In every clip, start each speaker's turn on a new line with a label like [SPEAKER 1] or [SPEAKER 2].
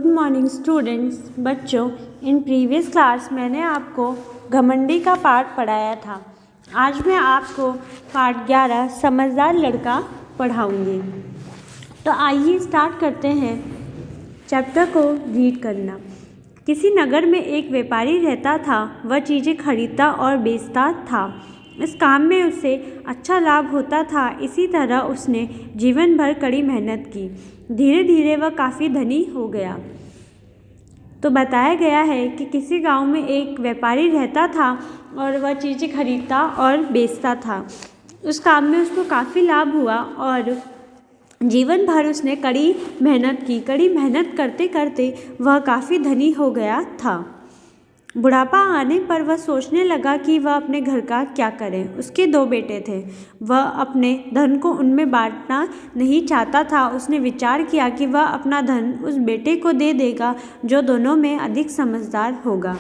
[SPEAKER 1] Morning students. बच्चों, in previous class मैंने आपको घमंडी का पार्ट पढ़ाया था। आज मैं आपको पार्ट 11 समझदार लड़का पढ़ाऊंगी। तो आइए स्टार्ट करते हैं चैप्टर को रीड करना। किसी नगर में एक व्यापारी रहता था। वह चीज़ें खरीदता और बेचता था। इस काम में उसे अच्छा लाभ होता था। इसी तरह उसने जीवन भर कड़ी मेहनत की। धीरे धीरे वह काफ़ी धनी हो गया। तो बताया गया है कि किसी गांव में एक व्यापारी रहता था और वह चीज़ें खरीदता और बेचता था। उस काम में उसको काफ़ी लाभ हुआ और जीवन भर उसने कड़ी मेहनत की। कड़ी मेहनत करते करते वह काफ़ी धनी हो गया था। बुढ़ापा आने पर वह सोचने लगा कि वह अपने घर का क्या करे। उसके 2 बेटे थे। वह अपने धन को उनमें बांटना नहीं चाहता था। उसने विचार किया कि वह अपना धन उस बेटे को दे देगा जो दोनों में अधिक समझदार होगा।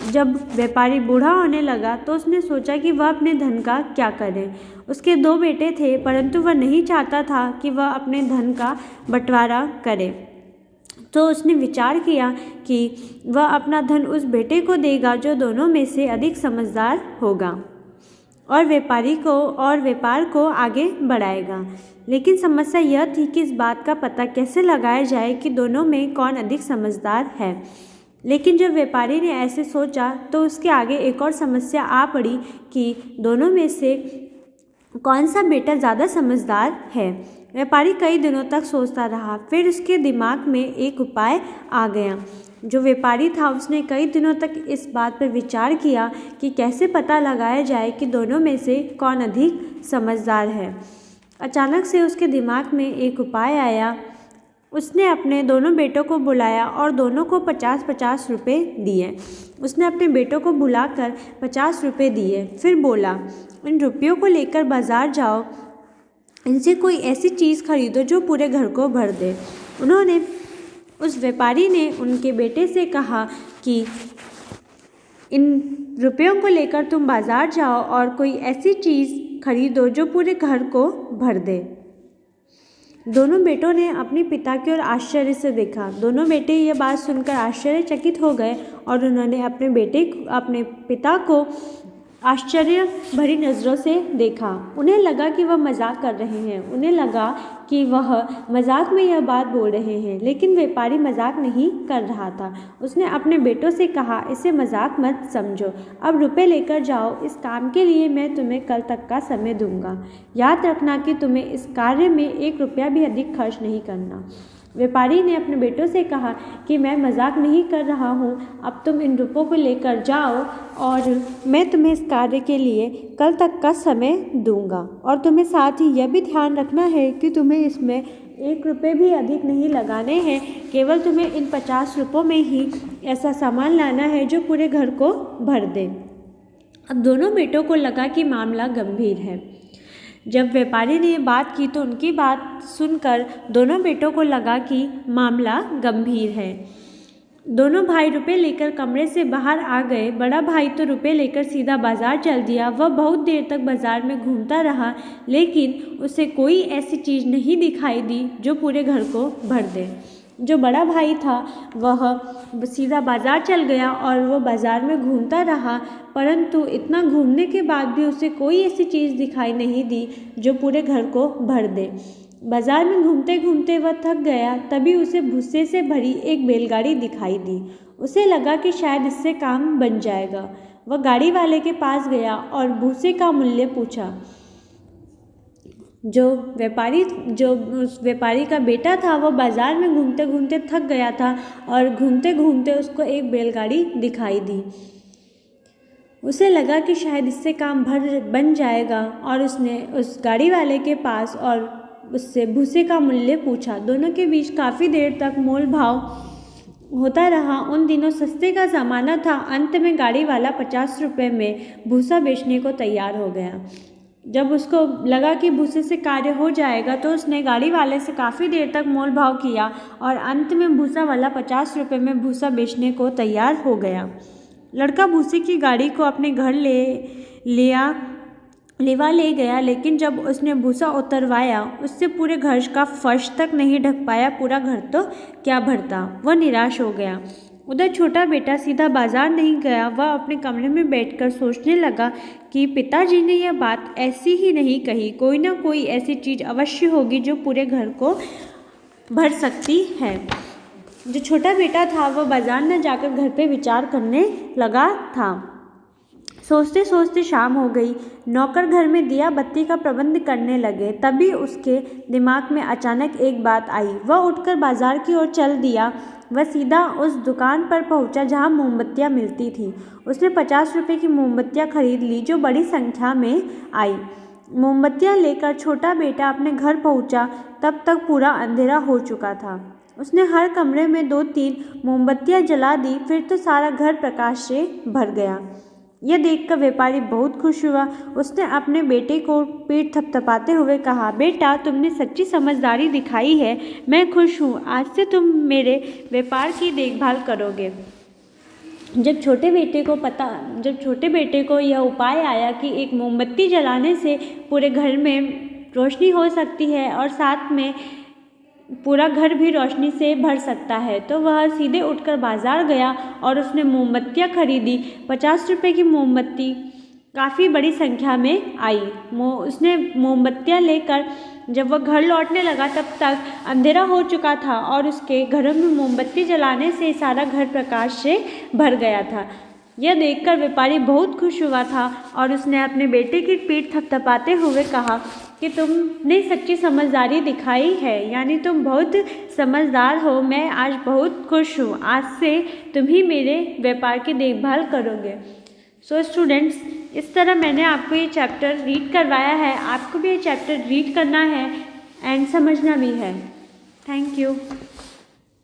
[SPEAKER 1] जब व्यापारी बूढ़ा होने लगा तो उसने सोचा कि वह अपने धन का क्या करे। उसके 2 बेटे थे, परंतु वह नहीं चाहता था कि वह अपने धन का बंटवारा करे। तो उसने विचार किया कि वह अपना धन उस बेटे को देगा जो दोनों में से अधिक समझदार होगा और व्यापार को आगे बढ़ाएगा। लेकिन समस्या यह थी कि इस बात का पता कैसे लगाया जाए कि दोनों में कौन अधिक समझदार है। लेकिन जब व्यापारी ने ऐसे सोचा तो उसके आगे एक और समस्या आ पड़ी कि दोनों में से कौन सा बेटा ज़्यादा समझदार है। व्यापारी कई दिनों तक सोचता रहा। फिर उसके दिमाग में एक उपाय आ गया। जो व्यापारी था उसने कई दिनों तक इस बात पर विचार किया कि कैसे पता लगाया जाए कि दोनों में से कौन अधिक समझदार है। अचानक से उसके दिमाग में एक उपाय आया। उसने अपने दोनों बेटों को बुलाया और दोनों को 50-50 रुपये दिए। उसने अपने बेटों को बुलाकर 50 रुपये दिए। फिर बोला, इन रुपयों को लेकर बाज़ार जाओ। इनसे कोई ऐसी चीज़ खरीदो जो पूरे घर को भर दे। उस व्यापारी ने उनके बेटे से कहा कि इन रुपयों को लेकर तुम बाज़ार जाओ और कोई ऐसी चीज़ खरीदो जो पूरे घर को भर दे। दोनों बेटों ने अपने पिता की ओर आश्चर्य से देखा। दोनों बेटे यह बात सुनकर आश्चर्यचकित हो गए और उन्होंने अपने पिता को आश्चर्य भरी नज़रों से देखा। उन्हें लगा कि वह मजाक कर रहे हैं। उन्हें लगा कि वह मजाक में यह बात बोल रहे हैं, लेकिन व्यापारी मजाक नहीं कर रहा था। उसने अपने बेटों से कहा, इसे मजाक मत समझो। अब रुपए लेकर जाओ। इस काम के लिए मैं तुम्हें कल तक का समय दूंगा। याद रखना कि तुम्हें इस कार्य में 1 रुपया भी अधिक खर्च नहीं करना। व्यापारी ने अपने बेटों से कहा कि मैं मजाक नहीं कर रहा हूँ। अब तुम इन रुपयों को लेकर जाओ और मैं तुम्हें इस कार्य के लिए कल तक का समय दूंगा। और तुम्हें साथ ही यह भी ध्यान रखना है कि तुम्हें इसमें 1 रुपये भी अधिक नहीं लगाने हैं। केवल तुम्हें इन 50 रुपयों में ही ऐसा सामान लाना है जो पूरे घर को भर दे। अब दोनों बेटों को लगा कि मामला गंभीर है। जब व्यापारी ने बात की तो उनकी बात सुनकर दोनों बेटों को लगा कि मामला गंभीर है। दोनों भाई रुपए लेकर कमरे से बाहर आ गए। बड़ा भाई तो रुपए लेकर सीधा बाजार चल दिया। वह बहुत देर तक बाजार में घूमता रहा, लेकिन उसे कोई ऐसी चीज़ नहीं दिखाई दी जो पूरे घर को भर दे। जो बड़ा भाई था वह सीधा बाज़ार चल गया और वह बाज़ार में घूमता रहा, परंतु इतना घूमने के बाद भी उसे कोई ऐसी चीज़ दिखाई नहीं दी जो पूरे घर को भर दे। बाज़ार में घूमते घूमते वह थक गया। तभी उसे भूसे से भरी एक बैलगाड़ी दिखाई दी। उसे लगा कि शायद इससे काम बन जाएगा। वह गाड़ी वाले के पास गया और भूसे का मूल्य पूछा। उस व्यापारी का बेटा था वह बाज़ार में घूमते घूमते थक गया था और घूमते घूमते उसको एक बैलगाड़ी दिखाई दी। उसे लगा कि शायद इससे काम बन जाएगा और उसने उस गाड़ी वाले के पास और उससे भूसे का मूल्य पूछा। दोनों के बीच काफ़ी देर तक मोल भाव होता रहा। उन दिनों सस्ते का ज़माना था। अंत में गाड़ी वाला 50 रुपये में भूसा बेचने को तैयार हो गया। जब उसको लगा कि भूसे से कार्य हो जाएगा तो उसने गाड़ी वाले से काफ़ी देर तक मोल भाव किया और अंत में भूसा वाला 50 रुपये में भूसा बेचने को तैयार हो गया। लड़का भूसे की गाड़ी को अपने घर ले लिया लिवा ले गया, लेकिन जब उसने भूसा उतरवाया उससे पूरे घर का फर्श तक नहीं ढक पाया। पूरा घर तो क्या भरता। वह निराश हो गया। उधर छोटा बेटा सीधा बाजार नहीं गया। वह अपने कमरे में बैठकर सोचने लगा कि पिताजी ने यह बात ऐसी ही नहीं कही, कोई ना कोई ऐसी चीज़ अवश्य होगी जो पूरे घर को भर सकती है। जो छोटा बेटा था वह बाजार न जाकर घर पे विचार करने लगा था। सोचते सोचते शाम हो गई। नौकर घर में दिया बत्ती का प्रबंध करने लगे। तभी उसके दिमाग में अचानक एक बात आई। वह उठकर बाजार की ओर चल दिया। वह सीधा उस दुकान पर पहुंचा जहां मोमबत्तियां मिलती थीं। उसने 50 रुपये की मोमबत्तियां खरीद ली जो बड़ी संख्या में आई। मोमबत्तियां लेकर छोटा बेटा अपने घर पहुंचा। तब तक पूरा अंधेरा हो चुका था। उसने हर कमरे में 2-3 मोमबत्तियां जला दी। फिर तो सारा घर प्रकाश से भर गया। यह देखकर व्यापारी बहुत खुश हुआ। उसने अपने बेटे को पीठ थपथपाते हुए कहा, बेटा तुमने सच्ची समझदारी दिखाई है। मैं खुश हूँ। आज से तुम मेरे व्यापार की देखभाल करोगे। जब छोटे बेटे को यह उपाय आया कि एक मोमबत्ती जलाने से पूरे घर में रोशनी हो सकती है और साथ में पूरा घर भी रोशनी से भर सकता है, तो वह सीधे उठकर बाजार गया और उसने मोमबत्तियाँ खरीदी। 50 रुपये की मोमबत्ती काफ़ी बड़ी संख्या में आई। उसने मोमबत्तियाँ लेकर जब वह घर लौटने लगा तब तक अंधेरा हो चुका था और उसके घरों में मोमबत्ती जलाने से सारा घर प्रकाश से भर गया था। यह देखकर व्यापारी बहुत खुश हुआ था और उसने अपने बेटे की पीठ थपथपाते हुए कहा कि तुमने सच्ची समझदारी दिखाई है, यानी तुम बहुत समझदार हो। मैं आज बहुत खुश हूँ। आज से तुम ही मेरे व्यापार की देखभाल करोगे। सो स्टूडेंट्स, इस तरह मैंने आपको ये चैप्टर रीड करवाया है। आपको भी ये चैप्टर रीड करना है एंड समझना भी है। Thank you.